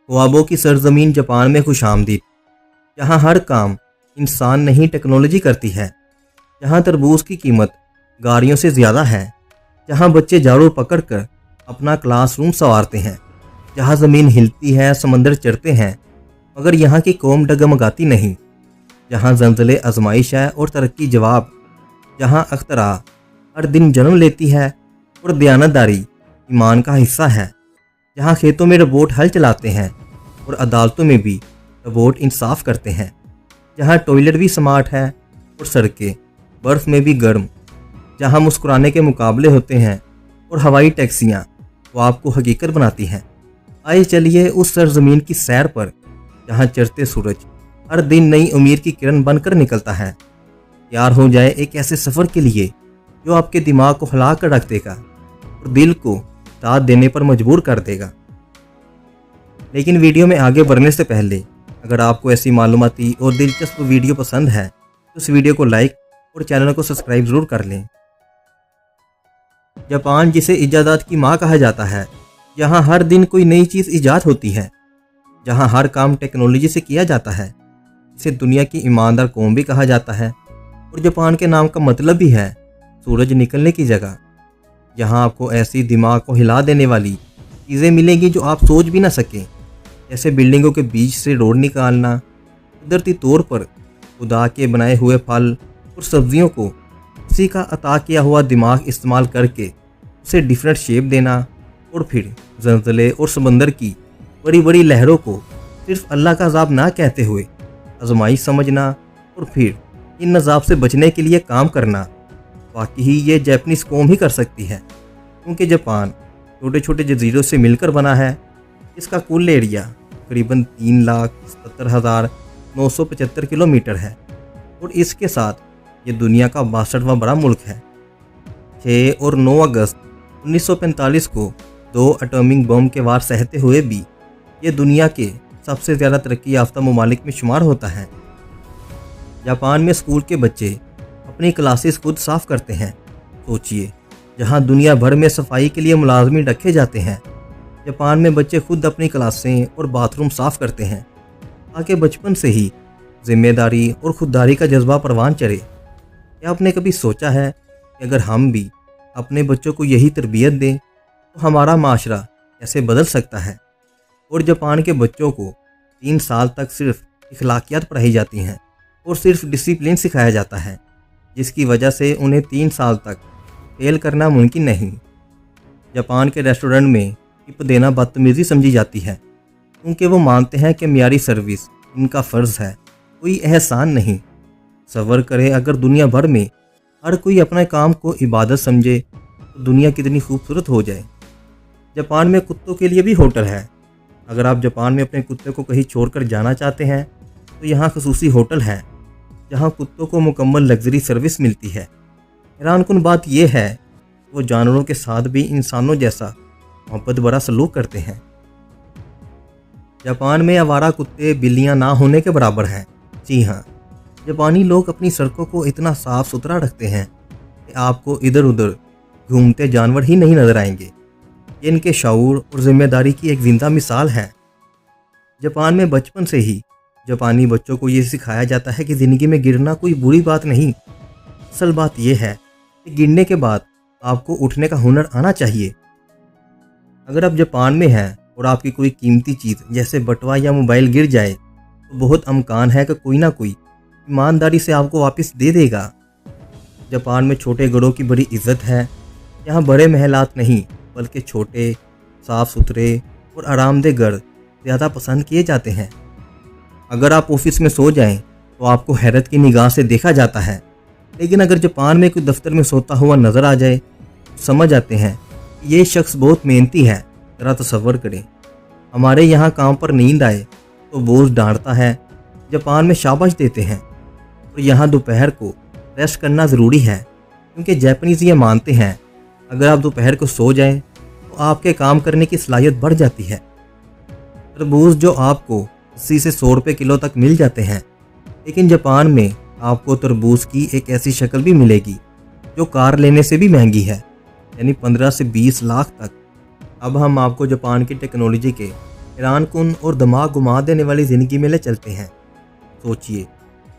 ख्वाबों की सरजमीन जापान में खुशामदीद, जहाँ हर काम इंसान नहीं टेक्नोलॉजी करती है, जहाँ तरबूज की कीमत गाड़ियों से ज़्यादा है, जहाँ बच्चे झाड़ू पकड़कर अपना क्लासरूम संवारते हैं, जहाँ ज़मीन हिलती है, समंदर चढ़ते हैं, मगर यहाँ की कौम डगमगाती नहीं, जहाँ ज़लज़ले आजमाइश है और तरक्की जवाब, जहाँ अख्तरा हर दिन जन्म लेती है और दयानतदारी ईमान का हिस्सा है, जहाँ खेतों में रोबोट हल चलाते हैं और अदालतों में भी रोबोट इंसाफ करते हैं, जहाँ टॉयलेट भी स्मार्ट है और सड़कें बर्फ़ में भी गर्म, जहाँ मुस्कुराने के मुकाबले होते हैं और हवाई टैक्सियाँ ख्वाब को हकीकत बनाती हैं। आइए चलिए उस सरजमीन की सैर पर, जहाँ चढ़ते सूरज हर दिन नई उम्मीद की किरण बनकर निकलता है। तैयार हो जाए एक ऐसे सफ़र के लिए जो आपके दिमाग को हिला कर रख देगा और दिल को साथ देने पर मजबूर कर देगा। लेकिन वीडियो में आगे बढ़ने से पहले अगर आपको ऐसी मालूमाती और दिलचस्प वीडियो पसंद है तो इस वीडियो को लाइक और चैनल को सब्सक्राइब ज़रूर कर लें। जापान, जिसे इजादात की माँ कहा जाता है, जहाँ हर दिन कोई नई चीज़ ईजाद होती है, जहाँ हर काम टेक्नोलॉजी से किया जाता है, इसे दुनिया की ईमानदार कौम भी कहा जाता है। और जापान के नाम का मतलब भी है सूरज निकलने की जगह, जहाँ आपको ऐसी दिमाग को हिला देने वाली चीज़ें मिलेंगी जो आप सोच भी ना सकें, जैसे बिल्डिंगों के बीच से रोड निकालना, कुदरती तौर पर खुदा के बनाए हुए फल और सब्जियों को उसी का अता किया हुआ दिमाग इस्तेमाल करके उसे डिफरेंट शेप देना, और फिर ज़लज़ले और समंदर की बड़ी बड़ी लहरों को सिर्फ अल्लाह का अज़ाब ना कहते हुए आजमाइश समझना और फिर इन अज़ाब से बचने के लिए काम करना। वाकई ही ये जापानीज़ कौम ही कर सकती है, क्योंकि जापान छोटे छोटे जजीरों से मिलकर बना है। इसका कुल एरिया तकरीबन 3,77,975 किलोमीटर है और इसके साथ ये दुनिया का 62वां बड़ा मुल्क है। 6 और 9 अगस्त 1945 को 2 एटॉमिक बम के वार सहते हुए भी ये दुनिया के सबसे ज़्यादा तरक्की याफ्ता ममालिक में शुमार होता है। जापान में स्कूल के बच्चे अपनी क्लासेस खुद साफ़ करते हैं। सोचिए, जहां दुनिया भर में सफाई के लिए मुलाजमीन रखे जाते हैं, जापान में बच्चे खुद अपनी क्लासें और बाथरूम साफ़ करते हैं, ताकि बचपन से ही जिम्मेदारी और खुददारी का जज्बा परवान चढ़े। क्या आपने कभी सोचा है कि अगर हम भी अपने बच्चों को यही तरबियत दें तो हमारा माशरा कैसे बदल सकता है? और जापान के बच्चों को 3 साल तक सिर्फ इखलाकियात पढ़ाई जाती हैं और सिर्फ डिसिप्लिन सिखाया जाता है, जिसकी वजह से उन्हें 3 साल तक फेल करना मुमकिन नहीं। जापान के रेस्टोरेंट में टिप देना बदतमीज़ी समझी जाती है, क्योंकि वो मानते हैं कि मियारी सर्विस इनका फ़र्ज़ है, कोई एहसान नहीं। सब्र करें, अगर दुनिया भर में हर कोई अपने काम को इबादत समझे तो दुनिया कितनी खूबसूरत हो जाए। जापान में कुत्तों के लिए भी होटल है। अगर आप जापान में अपने कुत्ते को कहीं छोड़कर जाना चाहते हैं तो यहाँ खसूसी होटल है, जहाँ कुत्तों को मुकम्मल लग्जरी सर्विस मिलती है। हैरानकुन बात यह है, वो जानवरों के साथ भी इंसानों जैसा मोहब्बत भरा सलूक करते हैं। जापान में आवारा कुत्ते बिल्लियाँ ना होने के बराबर हैं। जी हाँ, जापानी लोग अपनी सड़कों को इतना साफ सुथरा रखते हैं कि आपको इधर उधर घूमते जानवर ही नहीं नजर आएंगे। ये इनके शऊर और जिम्मेदारी की एक जिंदा मिसाल है। जापान में बचपन से ही जापानी बच्चों को ये सिखाया जाता है कि ज़िंदगी में गिरना कोई बुरी बात नहीं। असल बात यह है कि गिरने के बाद आपको उठने का हुनर आना चाहिए। अगर आप जापान में हैं और आपकी कोई कीमती चीज़ जैसे बटुआ या मोबाइल गिर जाए तो बहुत अमकान है कि कोई ना कोई ईमानदारी से आपको वापस दे देगा। जापान में छोटे घरों की बड़ी इज्जत है। यहाँ बड़े महलात नहीं, बल्कि छोटे, साफ़ सुथरे और आरामदेह घर ज़्यादा पसंद किए जाते हैं। अगर आप ऑफिस में सो जाएं तो आपको हैरत की निगाह से देखा जाता है, लेकिन अगर जापान में कोई दफ्तर में सोता हुआ नज़र आ जाए तो समझ आते हैं कि ये शख्स बहुत मेहनती है। ज़रा तसव्वुर करें, हमारे यहाँ काम पर नींद आए तो बॉस डांटता है, जापान में शाबाश देते हैं। और यहाँ दोपहर को रेस्ट करना ज़रूरी है, क्योंकि जापानीज़ ये मानते हैं अगर आप दोपहर को सो जाएं तो आपके काम करने की सलाहियत बढ़ जाती है। तरबूज जो आपको 80 से 100 रुपये किलो तक मिल जाते हैं, लेकिन जापान में आपको तरबूज की एक ऐसी शक्ल भी मिलेगी जो कार लेने से भी महंगी है, यानी 15 से 20 लाख तक। अब हम आपको जापान की टेक्नोलॉजी के हैरानकुन और दिमाग घुमा देने वाली ज़िंदगी में ले चलते हैं। सोचिए,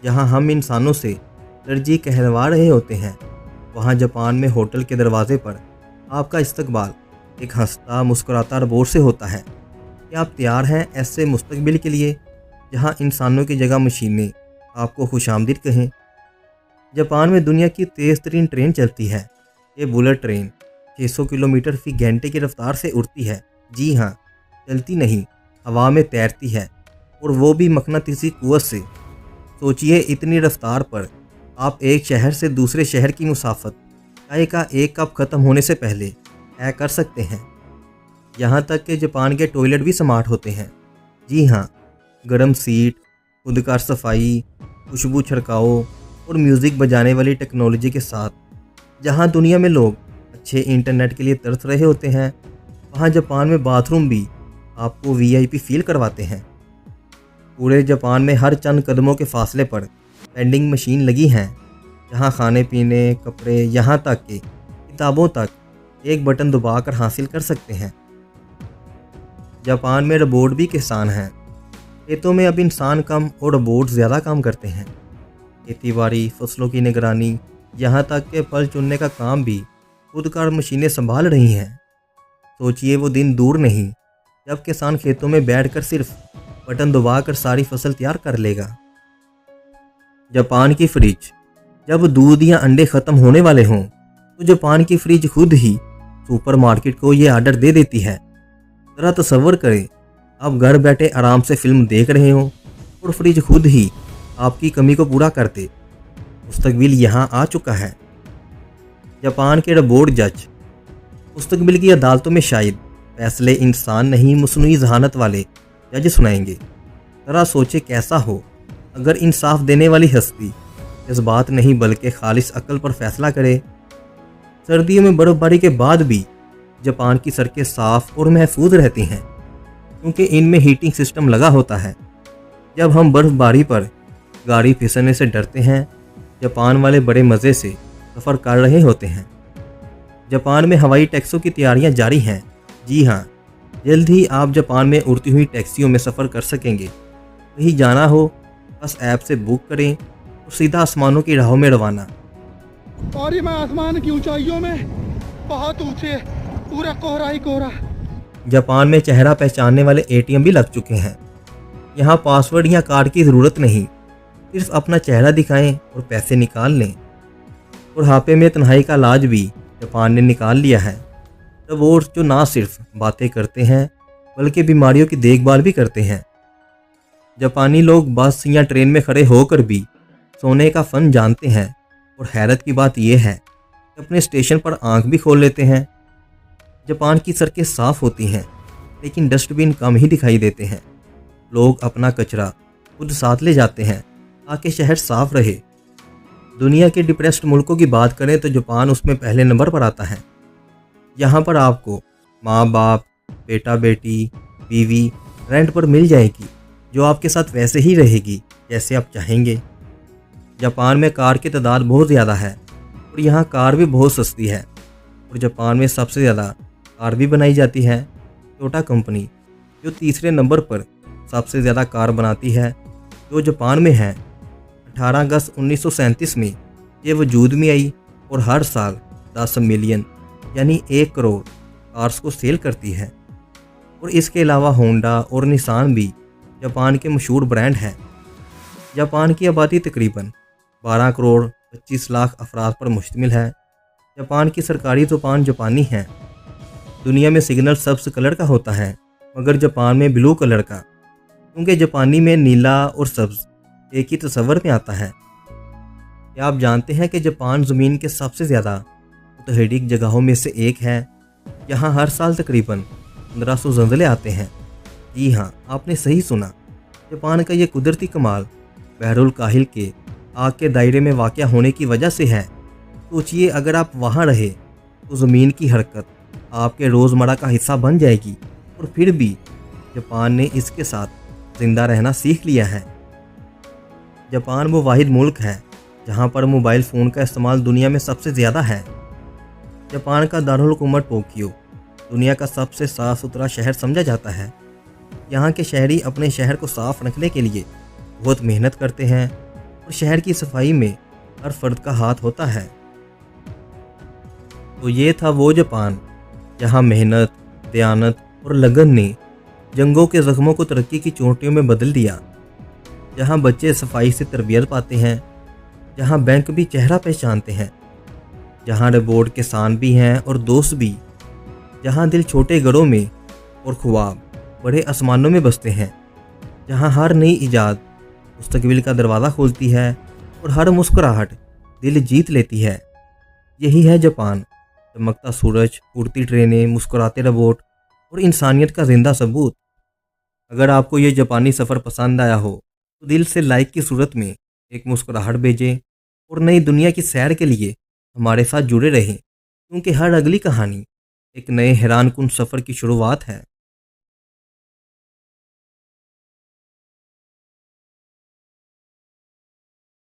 जहां हम इंसानों से एलर्जी कहलवा रहे होते हैं, वहां जापान में होटल के दरवाजे पर आपका इस्तकबाल एक हंसता मुस्कुराता रोबोट से होता है। क्या आप तैयार हैं ऐसे मुस्तकबिल के लिए जहां इंसानों की जगह मशीनें आपको खुशामदीद कहें? जापान में दुनिया की तेज़ तरीन ट्रेन चलती है। ये बुलेट ट्रेन 600 किलोमीटर फी घंटे की रफ्तार से उड़ती है। जी हाँ, चलती नहीं, हवा में तैरती है, और वो भी मकनातीसी कुव्वत से। सोचिए, इतनी रफ्तार पर आप एक शहर से दूसरे शहर की मुसाफत चाय का एक कप ख़त्म होने से पहले तय कर सकते हैं। यहाँ तक कि जापान के टॉयलेट भी स्मार्ट होते हैं। जी हाँ, गर्म सीट, खुद कार सफाई, खुशबू छिड़काओ और म्यूज़िक बजाने वाली टेक्नोलॉजी के साथ। जहाँ दुनिया में लोग अच्छे इंटरनेट के लिए तरस रहे होते हैं, वहाँ जापान में बाथरूम भी आपको वीआईपी फील करवाते हैं। पूरे जापान में हर चंद कदमों के फासले पर वेंडिंग मशीन लगी हैं, जहाँ खाने पीने, कपड़े, यहाँ तक कि किताबों तक एक बटन दबाकर हासिल कर सकते हैं। जापान में रोबोट भी किसान हैं। खेतों में अब इंसान कम और रोबोट ज़्यादा काम करते हैं। खेतीबाड़ी, फसलों की निगरानी, यहाँ तक कि फल चुनने का काम भी खुद कार मशीनें संभाल रही हैं। सोचिए, वो दिन दूर नहीं जब किसान खेतों में बैठकर सिर्फ बटन दबाकर सारी फसल तैयार कर लेगा। जापान की फ्रिज, जब दूध या अंडे ख़त्म होने वाले हों तो जापान की फ्रिज खुद ही सुपरमार्केट को ये ऑर्डर दे देती है। ज़रा तसव्वुर करें, आप घर बैठे आराम से फिल्म देख रहे हो और फ्रिज खुद ही आपकी कमी को पूरा कर दे। मुस्तकबिल यहाँ आ चुका है। जापान के रोबोट जज, मुस्तकबिल की अदालतों में शायद फैसले इंसान नहीं मसनूई जहानत वाले जज सुनाएंगे। ज़रा सोचे कैसा हो अगर इंसाफ देने वाली हस्ती जज्बात नहीं बल्कि खालिस अक्ल पर फैसला करे। सर्दियों में बर्फबारी के बाद भी जापान की सड़कें साफ और महफूज रहती हैं, क्योंकि इनमें हीटिंग सिस्टम लगा होता है। जब हम बर्फबारी पर गाड़ी फिसलने से डरते हैं, जापान वाले बड़े मज़े से सफ़र कर रहे होते हैं। जापान में हवाई टैक्सियों की तैयारियां जारी हैं। जी हाँ, जल्द ही आप जापान में उड़ती हुई टैक्सियों में सफ़र कर सकेंगे। कहीं जाना हो बस ऐप से बुक करें और सीधा आसमानों की राहों में रवाना। और ये मैं आसमान की ऊंचाइयों में बहुत ऊंचे, पूरा कोहरा ही कोहरा। जापान में चेहरा पहचानने वाले एटीएम भी लग चुके हैं। यहाँ पासवर्ड या कार्ड की ज़रूरत नहीं, सिर्फ अपना चेहरा दिखाएं और पैसे निकाल लें। बुढ़ापे में तन्हाई का इलाज भी जापान ने निकाल लिया है। रोबोट जो ना सिर्फ बातें करते हैं बल्कि बीमारियों की देखभाल भी करते हैं। जापानी लोग बस या ट्रेन में खड़े होकर भी सोने का फ़न जानते हैं, और हैरत की बात यह है कि अपने स्टेशन पर आंख भी खोल लेते हैं। जापान की सड़कें साफ़ होती हैं, लेकिन डस्टबिन कम ही दिखाई देते हैं। लोग अपना कचरा खुद साथ ले जाते हैं ताकि शहर साफ रहे। दुनिया के डिप्रेस्ड मुल्कों की बात करें तो जापान उसमें पहले नंबर पर आता है। यहाँ पर आपको माँ बाप, बेटा बेटी, बीवी रेंट पर मिल जाएगी, जो आपके साथ वैसे ही रहेगी जैसे आप चाहेंगे। जापान में कार की तादाद बहुत ज़्यादा है और यहाँ कार भी बहुत सस्ती है। और जापान में सबसे ज़्यादा कार भी बनाई जाती है। टोयोटा कंपनी जो तीसरे नंबर पर सबसे ज़्यादा कार बनाती है, जो जापान में है। 18 अगस्त 1937 में ये वजूद में आई और हर साल 10 मिलियन यानी 1 करोड़ कार्स को सेल करती है। और इसके अलावा होंडा और निसान भी जापान के मशहूर ब्रांड हैं। जापान की आबादी तकरीबन 12 करोड़ 25 लाख अफराद पर मुश्तमिल है। जापान की सरकारी ज़ुबान जापानी है। दुनिया में सिग्नल सब्ज़ कलर का होता है, मगर जापान में ब्लू कलर का, क्योंकि जापानी में नीला और सब्ज़ एक ही तस्वर में आता है। क्या आप जानते हैं कि जापान ज़मीन के सबसे ज़्यादा मुतहरिक जगहों में से एक है। यहाँ हर साल तकरीबन 1500 ज़लज़ले आते हैं। जी हाँ, आपने सही सुना। जापान का ये कुदरती कमाल बहरुल काहिल के आग के दायरे में वाक़या होने की वजह से है। सोचिए, अगर आप वहाँ रहे तो ज़मीन की हरकत आपके रोज़मर्रा का हिस्सा बन जाएगी, और फिर भी जापान ने इसके साथ ज़िंदा रहना सीख लिया है। जापान वो वाहिद मुल्क है जहाँ पर मोबाइल फ़ोन का इस्तेमाल दुनिया में सबसे ज़्यादा है। जापान का दारुल हुकूमत टोक्यो दुनिया का सबसे साफ़ सुथरा शहर समझा जाता है। यहाँ के शहरी अपने शहर को साफ रखने के लिए बहुत मेहनत करते हैं और शहर की सफाई में हर फर्द का हाथ होता है। तो ये था वो जापान जहाँ मेहनत, दयानत और लगन ने जंगों के जख्मों को तरक्की की चोटियों में बदल दिया। जहाँ बच्चे सफाई से तरबियत पाते हैं, जहाँ बैंक भी चेहरा पहचानते हैं, जहाँ रोबोट किसान भी हैं और दोस्त भी, जहाँ दिल छोटे घरों में और ख्वाब बड़े आसमानों में बसते हैं, जहाँ हर नई इजाद मुस्तकबिल का दरवाज़ा खोलती है और हर मुस्कुराहट दिल जीत लेती है। यही है जापान, चमकता सूरज, उड़ती ट्रेनें, मुस्कुराते रोबोट और इंसानियत का जिंदा सबूत। अगर आपको ये जापानी सफ़र पसंद आया हो तो दिल से लाइक की सूरत में एक मुस्कुराहट भेजें और नई दुनिया की सैर के लिए हमारे साथ जुड़े रहें, क्योंकि हर अगली कहानी एक नए हैरान कुन सफ़र की शुरुआत है।